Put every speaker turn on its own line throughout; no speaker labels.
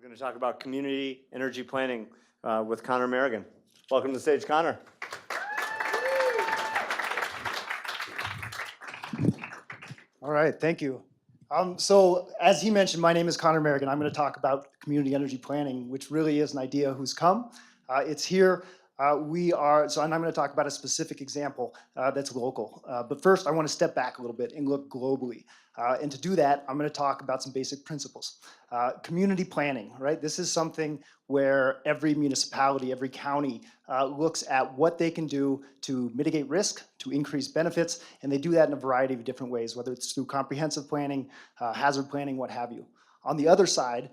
We're going to talk about community energy planning with Connor Merigan. Welcome to the stage, Connor.
All right, thank you. So as he mentioned, my name is Connor Merigan. I'm going to talk about community energy planning, which really is an idea who's come. It's here. And I'm going to talk about a specific example that's local. But first, I want to step back a little bit and look globally. And to do that, I'm going to talk about some basic principles. Community planning, right? This is something where every municipality, every county looks at what they can do to mitigate risk, to increase benefits, and they do that in a variety of different ways, whether it's through comprehensive planning, hazard planning, what have you. On the other side,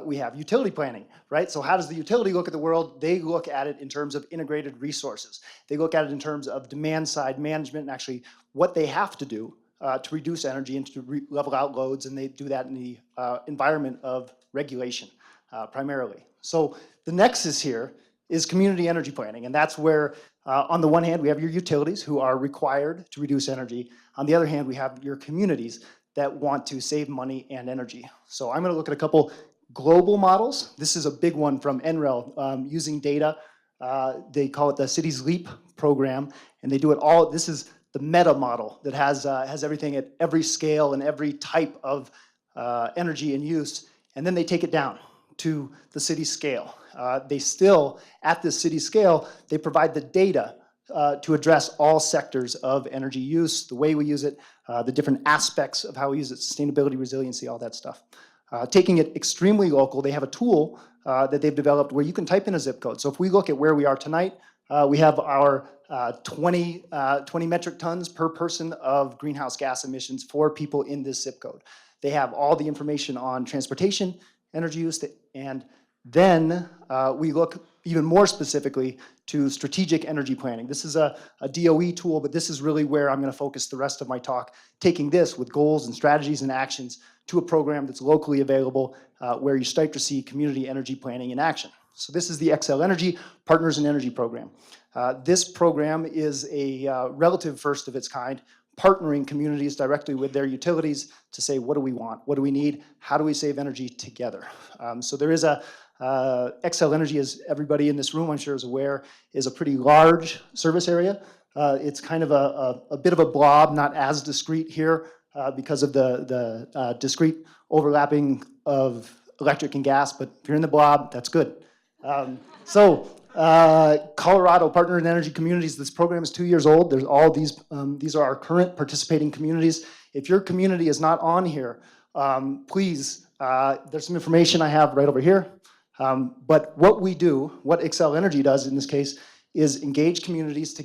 we have utility planning, right? So how does the utility look at the world? They look at it in terms of integrated resources. They look at it in terms of demand side management and actually what they have to do to reduce energy and to level out loads, and they do that in the environment of regulation primarily. So the nexus here is community energy planning, and that's where on the one hand we have your utilities who are required to reduce energy. On the other hand, we have your communities that want to save money and energy. So I'm going to look at a couple global models. This is a big one from NREL using data. They call it the Cities Leap program, and they do it all. This is the meta model that has everything at every scale and every type of energy and use, and then they take it down to the city scale. They still, at the city scale, they provide the data to address all sectors of energy use, the way we use it, the different aspects of how we use it, sustainability, resiliency, all that stuff. Taking it extremely local, they have a tool that they've developed where you can type in a zip code. So if we look at where we are tonight, we have our 20 metric tons per person of greenhouse gas emissions for people in this zip code. They have all the information on transportation, energy use, and then we look even more specifically to strategic energy planning. This is a DOE tool, but this is really where I'm going to focus the rest of my talk, taking this with goals and strategies and actions to a program that's locally available where you start to see community energy planning in action. So this is the Xcel Energy Partners in Energy program. This program is a relative first of its kind, partnering communities directly with their utilities to say, what do we want? What do we need? How do we save energy together? So there is a Xcel Energy, as everybody in this room I'm sure is aware, is a pretty large service area. It's kind of a bit of a blob, not as discrete here because of the discrete overlapping of electric and gas, but if you're in the blob, that's good. Colorado Partner in Energy Communities, this program is 2 years old. There's all these are our current participating communities. If your community is not on here, please, there's some information I have right over here. But what we do, what Xcel Energy does in this case, is engage communities to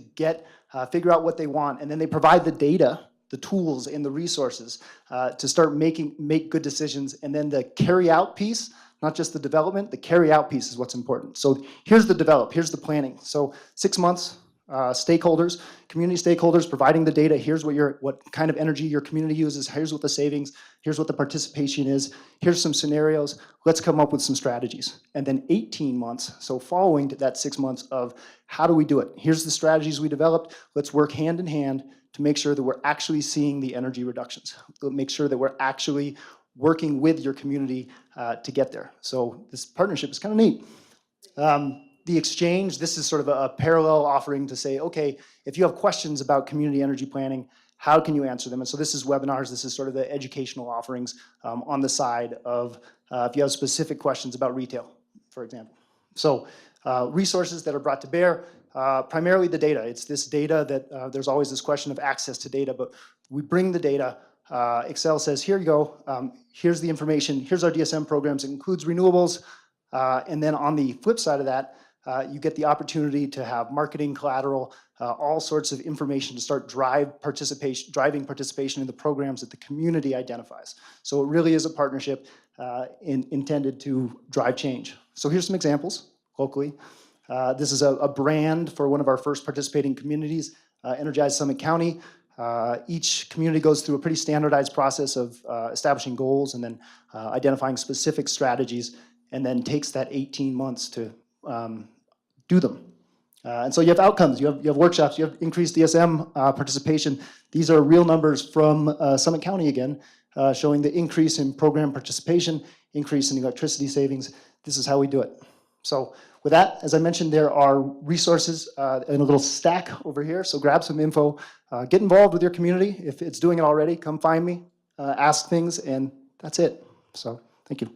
figure out what they want, and then they provide the data, the tools, and the resources to start make good decisions. And then the carry out piece, not just the development, the carry out piece is what's important. So here's the develop, here's the planning. So 6 months, stakeholders, community stakeholders providing the data. Here's what kind of energy your community uses. Here's what the savings, here's what the participation is. Here's some scenarios. Let's come up with some strategies. And then 18 months, so following that 6 months of how do we do it? Here's the strategies we developed. Let's work hand in hand to make sure that we're actually seeing the energy reductions. Make sure that we're actually working with your community to get there. So this partnership is kind of neat. The exchange, this is sort of a parallel offering to say, okay, if you have questions about community energy planning, how can you answer them? And so this is webinars, this is sort of the educational offerings on the side of if you have specific questions about retail, for example. So resources that are brought to bear, primarily the data. It's this data that there's always this question of access to data, but we bring the data. Xcel says, here you go, here's the information, here's our DSM programs, it includes renewables, and then on the flip side of that, you get the opportunity to have marketing collateral, all sorts of information to start driving participation in the programs that the community identifies. So it really is a partnership intended to drive change. So here's some examples locally. This is a brand for one of our first participating communities, Energize Summit County. Each community goes through a pretty standardized process of establishing goals and then identifying specific strategies, and then takes that 18 months to do them. And so you have outcomes, you have workshops, you have increased DSM participation. These are real numbers from Summit County again. showing the increase in program participation, increase in electricity savings. This is how we do it. So with that, as I mentioned, there are resources in a little stack over here. So grab some info, get involved with your community. If it's doing it already, come find me, ask things, and that's it. So thank you.